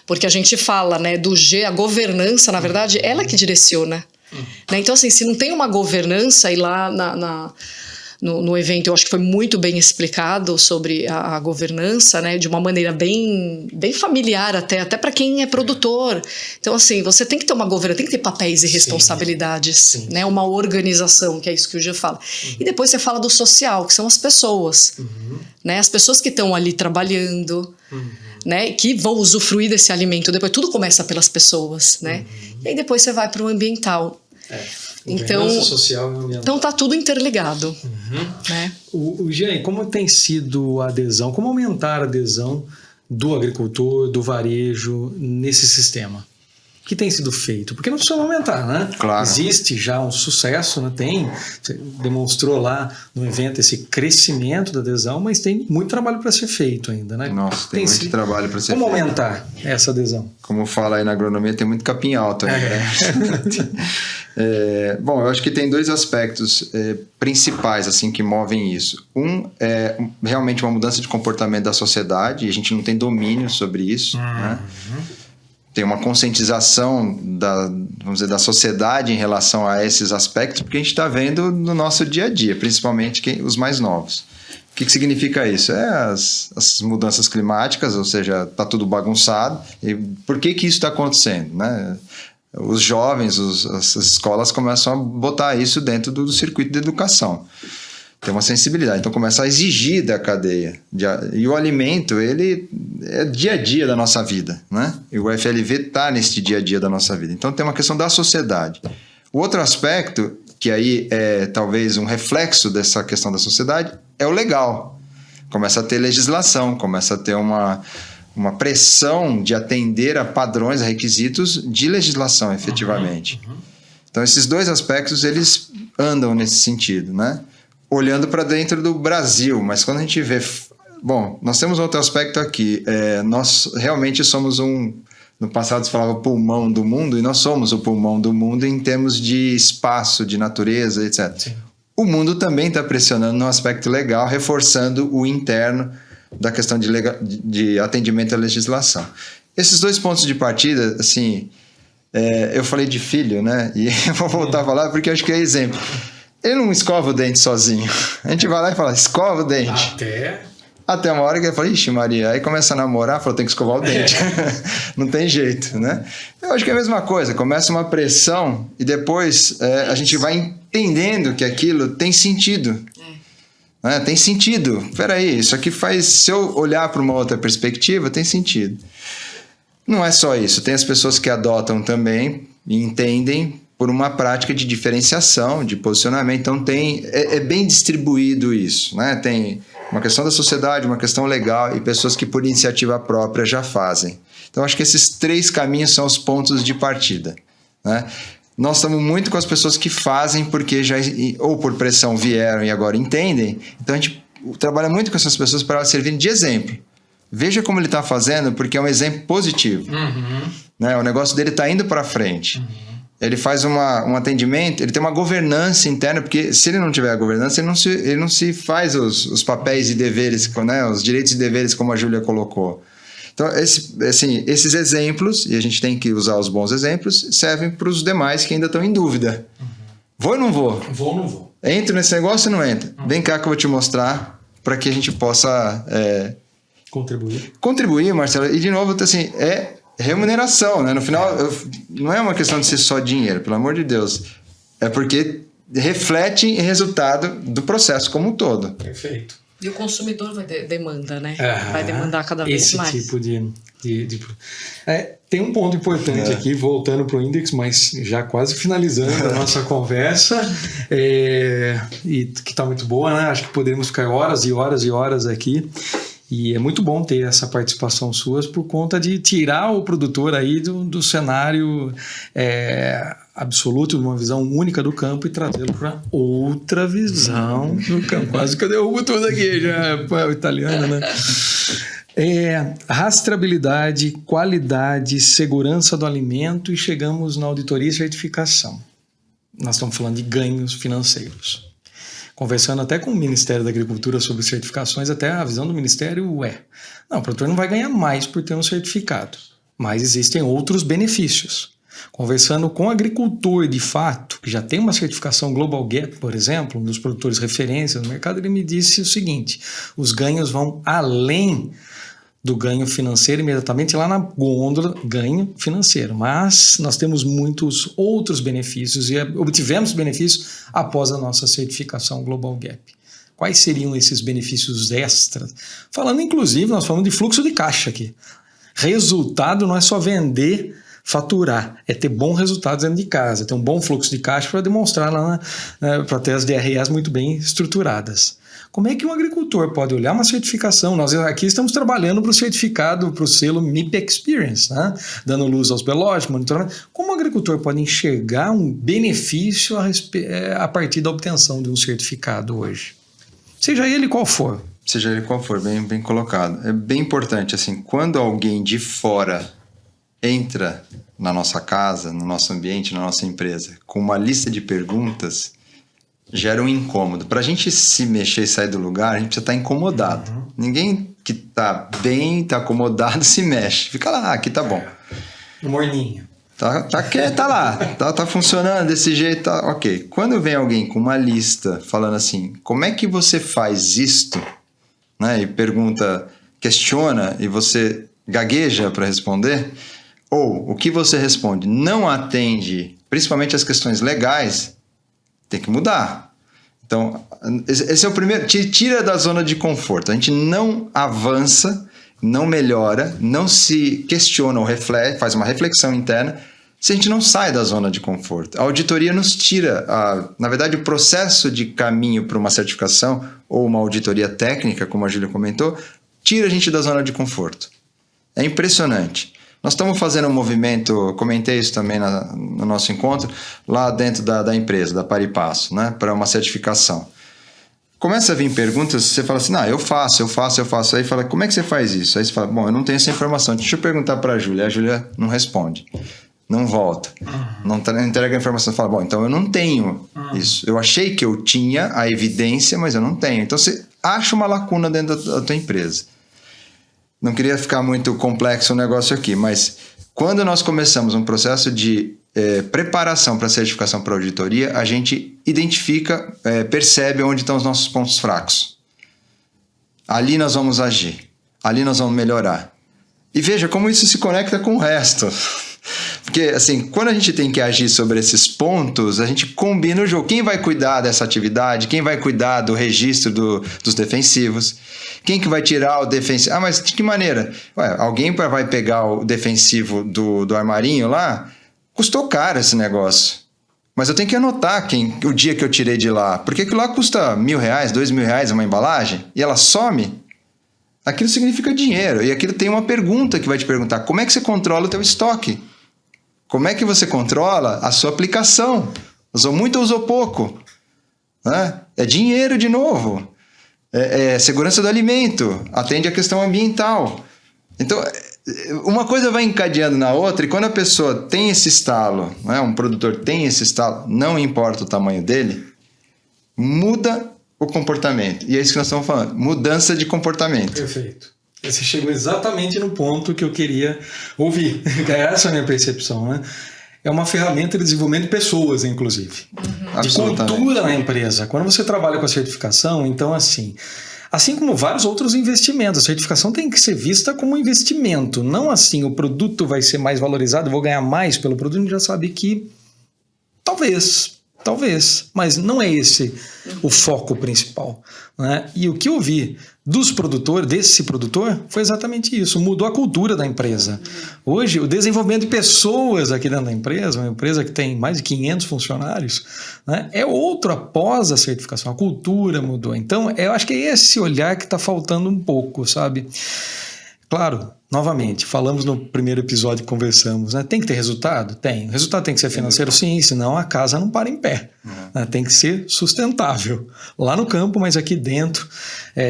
porque a gente fala, né, do G, a governança, na verdade, ela que direciona. Né? Então, assim, se não tem uma governança, e lá no evento eu acho que foi muito bem explicado sobre a governança, né, de uma maneira bem familiar até para quem é produtor. Então, assim, você tem que ter uma governança, tem que ter papéis e responsabilidades, né, uma organização, que é isso que o Gia fala. E depois você fala do social, que são as pessoas, né, as pessoas que estão ali trabalhando, né, que vão usufruir desse alimento. Depois tudo começa pelas pessoas, né, e aí depois você vai para o ambiental. Então, social e ambiental. Então tá tudo interligado. Né? O Jean, como tem sido a adesão, como aumentar a adesão do agricultor, do varejo nesse sistema? O que tem sido feito? Porque não precisa aumentar, né? Claro. Existe já um sucesso, né? Você demonstrou lá no evento esse crescimento da adesão, mas tem muito trabalho para ser feito ainda, né? Nossa, tem muito trabalho para ser feito. Como feito. aumentar essa adesão? Como fala aí na agronomia, tem muito capim alto ainda, né? Bom, eu acho que tem dois aspectos principais assim, que movem isso. Um é realmente uma mudança de comportamento da sociedade, e a gente não tem domínio sobre isso, né? Tem uma conscientização da sociedade em relação a esses aspectos, porque a gente está vendo no nosso dia a dia, principalmente os mais novos. O que significa isso? As mudanças climáticas, ou seja, está tudo bagunçado. E por que isso está acontecendo, né? Os jovens, as escolas começam a botar isso dentro do circuito de educação. Tem uma sensibilidade, então começa a exigir da cadeia. E o alimento, ele é dia a dia da nossa vida, né? E o FLV está nesse dia a dia da nossa vida. Então tem uma questão da sociedade. O outro aspecto, que aí é talvez um reflexo dessa questão da sociedade, é o legal. Começa a ter legislação, começa a ter uma pressão de atender a padrões, a requisitos de legislação, efetivamente. Então esses dois aspectos, eles andam nesse sentido, né? Olhando para dentro do Brasil, mas quando a gente vê... Bom, nós temos outro aspecto aqui. Nós realmente somos no passado se falava pulmão do mundo, e nós somos o pulmão do mundo em termos de espaço, de natureza, etc. Sim. O mundo também está pressionando no aspecto legal, reforçando o interno da questão de atendimento à legislação. Esses dois pontos de partida, assim... eu falei de filho, né? E eu vou voltar a falar porque eu acho que é exemplo. Ele não escova o dente sozinho. A gente vai lá e fala, escova o dente. Até uma hora que ele fala, ixi Maria, aí começa a namorar, falou, tem que escovar o dente. Não tem jeito, né? Eu acho que é a mesma coisa, começa uma pressão e depois a gente vai entendendo que aquilo tem sentido. Né? Tem sentido. Peraí, isso aqui faz, se eu olhar para uma outra perspectiva, tem sentido. Não é só isso, tem as pessoas que adotam também e entendem por uma prática de diferenciação, de posicionamento. Então é bem distribuído isso, né? Tem uma questão da sociedade, uma questão legal e pessoas que por iniciativa própria já fazem. Então acho que esses três caminhos são os pontos de partida, né? Nós estamos muito com as pessoas que fazem porque já ou por pressão vieram e agora entendem. Então a gente trabalha muito com essas pessoas para elas servirem de exemplo. Veja como ele está fazendo, porque é um exemplo positivo. Né? O negócio dele está indo para frente. Ele faz um atendimento, ele tem uma governança interna, porque se ele não tiver a governança, ele não se faz os papéis e deveres, né? Os direitos e deveres, como a Júlia colocou. Então, esses exemplos, e a gente tem que usar os bons exemplos, servem para os demais que ainda estão em dúvida. Vou ou não vou? Vou ou não vou? Entro nesse negócio ou não entro? Vem cá que eu vou te mostrar para que a gente possa... Contribuir, Marcelo. E, de novo, assim, é remuneração, né? No final, não é uma questão de ser só dinheiro, pelo amor de Deus. É porque reflete em resultado do processo como um todo. Perfeito. E o consumidor demanda, né? Vai demandar cada vez mais. Esse tipo de... tem um ponto importante aqui, voltando para o Index, mas já quase finalizando a nossa conversa, e que está muito boa, né? Acho que poderíamos ficar horas e horas e horas aqui. E é muito bom ter essa participação suas por conta de tirar o produtor aí do cenário absoluto, de uma visão única do campo e trazê-lo para outra visão do campo. Quase que eu derrubo tudo aqui, já é o italiano, né? Rastreabilidade, qualidade, segurança do alimento e chegamos na auditoria e certificação. Nós estamos falando de ganhos financeiros. Conversando até com o Ministério da Agricultura sobre certificações, até a visão do Ministério não, o produtor não vai ganhar mais por ter um certificado, mas existem outros benefícios. Conversando com o agricultor de fato, que já tem uma certificação Global Gap, por exemplo, um dos produtores referência no mercado, ele me disse o seguinte: os ganhos vão além do ganho financeiro, imediatamente lá na gôndola, ganho financeiro. Mas nós temos muitos outros benefícios e obtivemos benefícios após a nossa certificação Global Gap. Quais seriam esses benefícios extras? Falando, inclusive, nós falamos de fluxo de caixa aqui. Resultado não é só vender, faturar, é ter bons resultados dentro de casa, ter um bom fluxo de caixa para demonstrar lá, para ter as DREs muito bem estruturadas. Como é que um agricultor pode olhar uma certificação? Nós aqui estamos trabalhando para o certificado, para o selo MIP Experience, né? Dando luz aos biológicos, monitorando. Como o agricultor pode enxergar um benefício a partir da obtenção de um certificado hoje? Seja ele qual for. Seja ele qual for, bem colocado. É bem importante, assim, quando alguém de fora entra na nossa casa, no nosso ambiente, na nossa empresa, com uma lista de perguntas, gera um incômodo. Para a gente se mexer e sair do lugar, a gente precisa estar incomodado. Ninguém que está bem, está acomodado, se mexe. Fica lá, aqui tá bom. Morninho. Tá lá, tá funcionando desse jeito, tá ok. Quando vem alguém com uma lista falando assim, como é que você faz isto? Né, e pergunta, questiona e você gagueja para responder, ou o que você responde não atende, principalmente as questões legais, tem que mudar. Então, esse é o primeiro. Tira da zona de conforto. A gente não avança, não melhora, não se questiona ou reflete, faz uma reflexão interna, se a gente não sai da zona de conforto. A auditoria nos tira, na verdade, o processo de caminho para uma certificação ou uma auditoria técnica, como a Júlia comentou, tira a gente da zona de conforto. É impressionante. Nós estamos fazendo um movimento, comentei isso também no nosso encontro, lá dentro da empresa, da Paripasso, né, para uma certificação. Começa a vir perguntas, você fala assim, eu faço. Aí fala, como é que você faz isso? Aí você fala, bom, eu não tenho essa informação, deixa eu perguntar para a Júlia não responde, não volta, não entrega a informação, fala, bom, então eu não tenho isso. Eu achei que eu tinha a evidência, mas eu não tenho. Então você acha uma lacuna dentro da tua empresa. Não queria ficar muito complexo o negócio aqui, mas quando nós começamos um processo de preparação para certificação para auditoria, a gente identifica, percebe onde estão os nossos pontos fracos. Ali nós vamos agir, ali nós vamos melhorar. E veja como isso se conecta com o resto. Porque, assim, quando a gente tem que agir sobre esses pontos, a gente combina o jogo. Quem vai cuidar dessa atividade? Quem vai cuidar do registro dos defensivos? Quem que vai tirar o defensivo? Mas de que maneira? Alguém vai pegar o defensivo do armarinho lá? Custou caro esse negócio. Mas eu tenho que anotar o dia que eu tirei de lá. Porque aquilo lá custa R$1.000, R$2.000 uma embalagem e ela some. Aquilo significa dinheiro. E aquilo tem uma pergunta que vai te perguntar. Como é que você controla o teu estoque? Como é que você controla a sua aplicação? Usou muito ou usou pouco? É dinheiro de novo. segurança do alimento, atende a questão ambiental. Então, uma coisa vai encadeando na outra, e quando a pessoa tem esse estalo, né, um produtor tem esse estalo, não importa o tamanho dele, muda o comportamento. E é isso que nós estamos falando, mudança de comportamento. Perfeito. Você chegou exatamente no ponto que eu queria ouvir. Essa é a minha percepção, né? É uma ferramenta de desenvolvimento de pessoas, inclusive. De cultura na empresa. Quando você trabalha com a certificação, então assim como vários outros investimentos, a certificação tem que ser vista como um investimento. Não assim, o produto vai ser mais valorizado, eu vou ganhar mais pelo produto, a gente já sabe que talvez, mas não é esse o foco principal, né? E o que eu vi desse produtor, foi exatamente isso, mudou a cultura da empresa. Hoje, o desenvolvimento de pessoas aqui dentro da empresa, uma empresa que tem mais de 500 funcionários, né, é outro após a certificação, a cultura mudou. Então, eu acho que é esse olhar que está faltando um pouco, sabe? Claro, novamente, falamos no primeiro episódio que conversamos, né? Tem que ter resultado? Tem. O resultado tem que ser financeiro? Sim, senão a casa não para em pé. Né? Tem que ser sustentável. Lá no campo, mas aqui dentro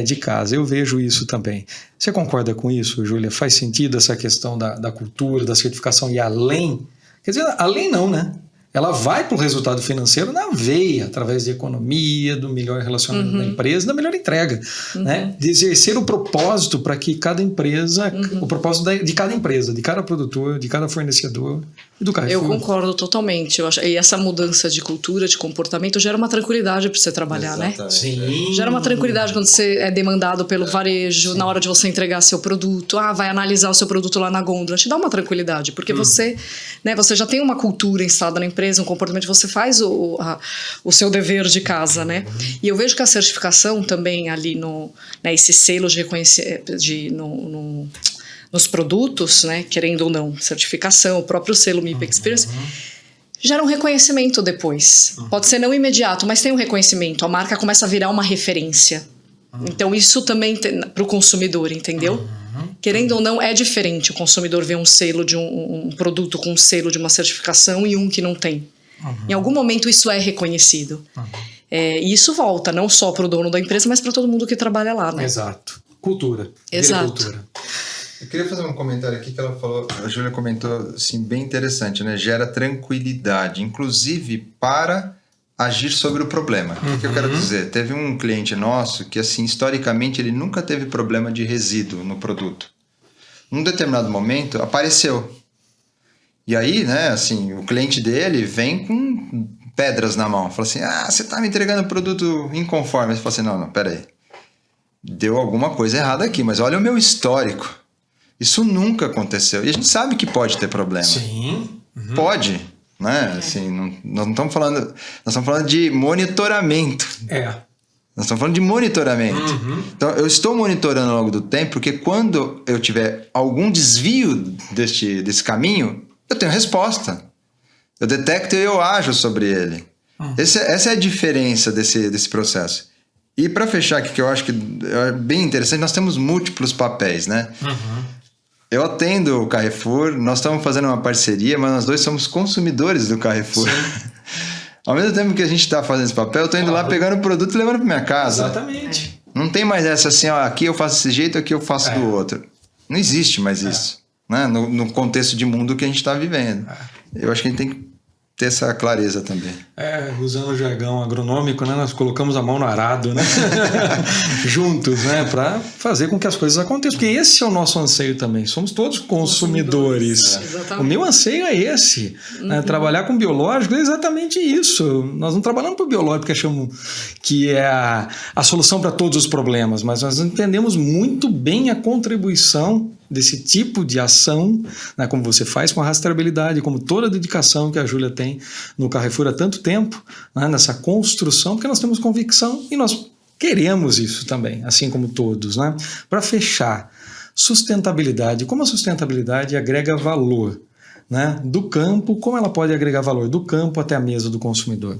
de casa. Eu vejo isso também. Você concorda com isso, Júlia? Faz sentido essa questão da cultura, da certificação e além? Quer dizer, além não, né? Ela vai para o resultado financeiro na veia, através de economia, do melhor relacionamento da empresa, da melhor entrega, né? De exercer o propósito para que cada empresa, o propósito de cada empresa, de cada produtor, de cada fornecedor e do Carrefour. Eu concordo totalmente. E essa mudança de cultura, de comportamento, gera uma tranquilidade para você trabalhar, exatamente, né? Sim. Gera uma tranquilidade quando você é demandado pelo varejo, na hora de você entregar seu produto, vai analisar o seu produto lá na gôndola, te dá uma tranquilidade, porque você já tem uma cultura instalada na empresa, um comportamento, você faz o seu dever de casa, né? E eu vejo que a certificação também ali esse selo de reconhecimento nos produtos, né? Querendo ou não, certificação, o próprio selo MIP Experience, gera um reconhecimento depois. Pode ser não imediato, mas tem um reconhecimento. A marca começa a virar uma referência. Então isso também para o consumidor, entendeu? Querendo ou não, é diferente o consumidor ver um selo de um produto com um selo de uma certificação e um que não tem. Em algum momento isso é reconhecido. E isso volta não só para o dono da empresa, mas para todo mundo que trabalha lá, né? Exato. Cultura. Exato. Cultura. Eu queria fazer um comentário aqui que ela falou, a Júlia comentou assim, bem interessante, né? Gera tranquilidade, inclusive para agir sobre o problema. O que eu quero dizer? Teve um cliente nosso que, assim, historicamente, ele nunca teve problema de resíduo no produto. Num determinado momento, apareceu. E aí, né, assim, o cliente dele vem com pedras na mão. Fala assim, você tá me entregando produto inconforme. Ele fala assim, não, peraí. Deu alguma coisa errada aqui, mas olha o meu histórico. Isso nunca aconteceu. E a gente sabe que pode ter problema. Sim. Pode. Né? Assim, nós não estamos falando. Nós estamos falando de monitoramento. Nós estamos falando de monitoramento. Então, eu estou monitorando ao longo do tempo, porque quando eu tiver algum desvio desse caminho, eu tenho resposta. Eu detecto e eu ajo sobre ele. Essa é a diferença desse processo. E para fechar aqui, que eu acho que é bem interessante, nós temos múltiplos papéis, né? Eu atendo o Carrefour, nós estamos fazendo uma parceria, mas nós dois somos consumidores do Carrefour. Ao mesmo tempo que a gente está fazendo esse papel, eu estou indo lá pegando o produto e levando para minha casa. Exatamente. Não tem mais essa assim, aqui eu faço desse jeito, aqui eu faço do outro. Não existe mais isso, né? No contexto de mundo que a gente está vivendo. Eu acho que a gente tem que ter essa clareza também. Usando o jargão agronômico, né? Nós colocamos a mão no arado, né? Juntos, né? Para fazer com que as coisas aconteçam. Porque esse é o nosso anseio também. Somos todos consumidores. O meu anseio é esse. Né? Trabalhar com biológico é exatamente isso. Nós não trabalhamos para o biológico, que é a solução para todos os problemas, mas nós entendemos muito bem a contribuição desse tipo de ação, né, como você faz com a rastreabilidade, como toda a dedicação que a Júlia tem no Carrefour há tanto tempo, né, nessa construção, porque nós temos convicção e nós queremos isso também, assim como todos. Né? Para fechar, sustentabilidade, como a sustentabilidade agrega valor, né, do campo, como ela pode agregar valor do campo até a mesa do consumidor?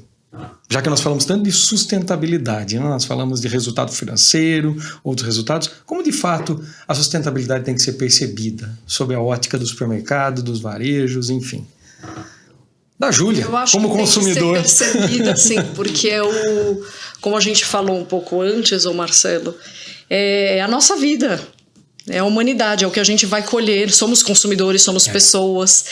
Já que nós falamos tanto de sustentabilidade, né? Nós falamos de resultado financeiro, outros resultados, como de fato a sustentabilidade tem que ser percebida sob a ótica do supermercado, dos varejos, enfim. da Júlia, eu acho como que consumidor. Tem que ser percebida, assim, porque como a gente falou um pouco antes, ô Marcelo, é a nossa vida, é a humanidade, é o que a gente vai colher, somos consumidores, somos pessoas.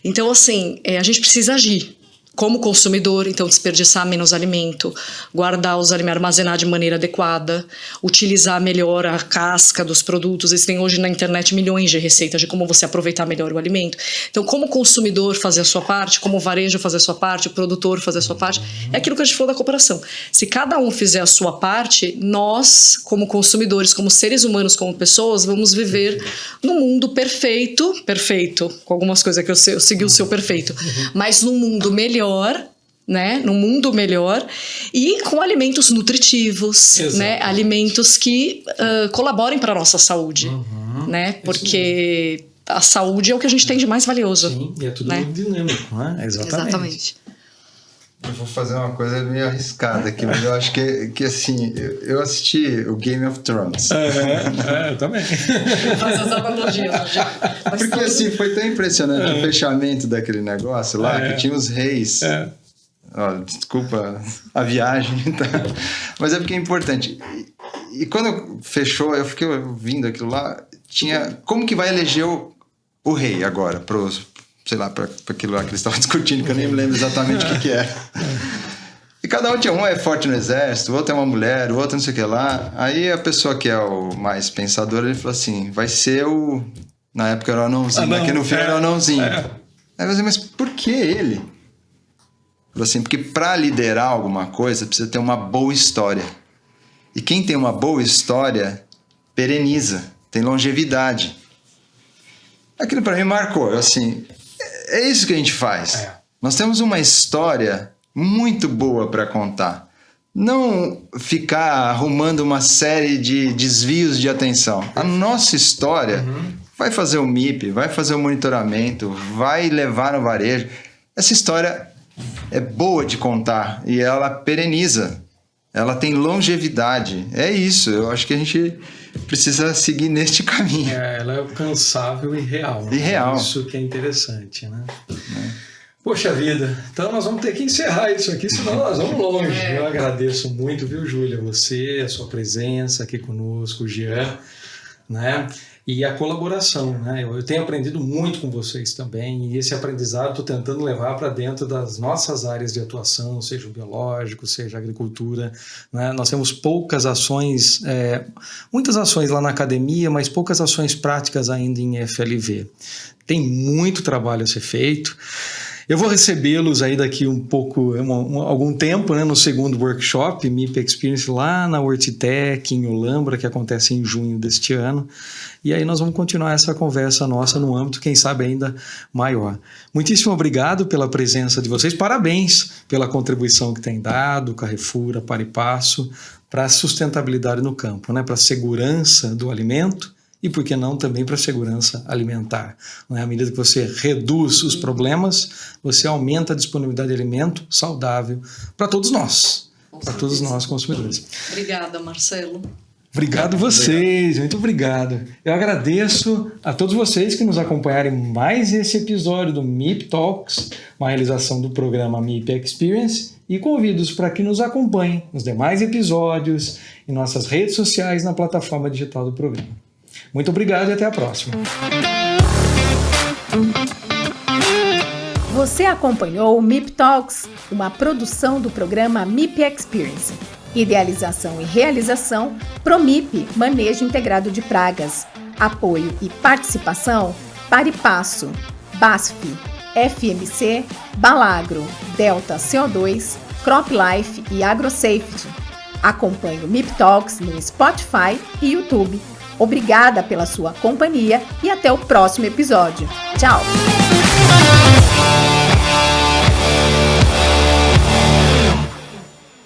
Então, assim, a gente precisa agir. Como consumidor, então desperdiçar menos alimento, guardar os alimentos, armazenar de maneira adequada, utilizar melhor a casca dos produtos. Existem hoje na internet milhões de receitas de como você aproveitar melhor o alimento. Então, como consumidor fazer a sua parte, como varejo fazer a sua parte, o produtor fazer a sua parte, é aquilo que a gente falou da cooperação. Se cada um fizer a sua parte, nós, como consumidores, como seres humanos, como pessoas, vamos viver num mundo perfeito, com algumas coisas que eu segui o seu perfeito, mas num mundo melhor, né, num mundo melhor e com alimentos nutritivos, né, alimentos que colaborem para a nossa saúde, né, porque a saúde é o que a gente tem de mais valioso. Sim, e é tudo muito dinâmico, né? Exatamente. Eu vou fazer uma coisa meio arriscada aqui, mas eu acho que assim, eu assisti o Game of Thrones. Eu também. Fazer as analogias já. Porque assim, foi tão impressionante o fechamento daquele negócio lá, que tinha os reis. Desculpa a viagem, tá? Mas é porque é importante. E quando fechou, eu fiquei ouvindo aquilo lá, tinha como que vai eleger o rei agora, sei lá, para aquilo lá que eles estavam discutindo, que eu nem me lembro exatamente o que era. E cada um tinha, um é forte no exército, o outro é uma mulher, o outro não sei o que lá. Aí a pessoa que é o mais pensador, ele falou assim, vai ser na época era o anãozinho, mas que no filme era o anãozinho. Aí eu falei, mas por que ele? Falou assim, porque para liderar alguma coisa precisa ter uma boa história. E quem tem uma boa história pereniza, tem longevidade. Aquilo para mim marcou, assim, é isso que a gente faz. Nós temos uma história muito boa para contar. Não ficar arrumando uma série de desvios de atenção. A nossa história vai fazer o MIP, vai fazer o monitoramento, vai levar no varejo. Essa história é boa de contar e ela pereniza. Ela tem longevidade. É isso, eu acho que a gente precisa seguir neste caminho. Ela é alcançável e real. E real. Isso que é interessante, né? Poxa vida, então nós vamos ter que encerrar isso aqui, senão nós vamos longe. Eu agradeço muito, viu, Júlia? Você, a sua presença aqui conosco, o Jean, né? E a colaboração, né? Eu tenho aprendido muito com vocês também, e esse aprendizado estou tentando levar para dentro das nossas áreas de atuação, seja o biológico, seja a agricultura, né? Nós temos poucas ações, muitas ações lá na academia, mas poucas ações práticas ainda em FLV. Tem muito trabalho a ser feito. Eu vou recebê-los aí daqui um pouco, algum tempo, né, no segundo workshop, MIP Experience, lá na Hortitec, em Olambra, que acontece em junho deste ano. E aí nós vamos continuar essa conversa nossa no âmbito, quem sabe, ainda maior. Muitíssimo obrigado pela presença de vocês. Parabéns pela contribuição que tem dado, Carrefour, a Par e Passo, para a sustentabilidade no campo, né, para a segurança do alimento. E, por que não, também para a segurança alimentar. À medida que você reduz os problemas, você aumenta a disponibilidade de alimento saudável para todos nós, para todos nós consumidores. Obrigada, Marcelo. Obrigado vocês, muito obrigado. Eu agradeço a todos vocês que nos acompanharam em mais esse episódio do MIP Talks, uma realização do programa MIP Experience, e convido-os para que nos acompanhem nos demais episódios, em nossas redes sociais, na plataforma digital do programa. Muito obrigado e até a próxima. Você acompanhou o MIP Talks, uma produção do programa MIP Experience. Idealização e realização, ProMIP, Manejo Integrado de Pragas. Apoio e participação, Par e Passo, BASF, FMC, Balagro, Delta CO2, CropLife e AgroSafety. Acompanhe o MIP Talks no Spotify e YouTube. Obrigada pela sua companhia e até o próximo episódio. Tchau!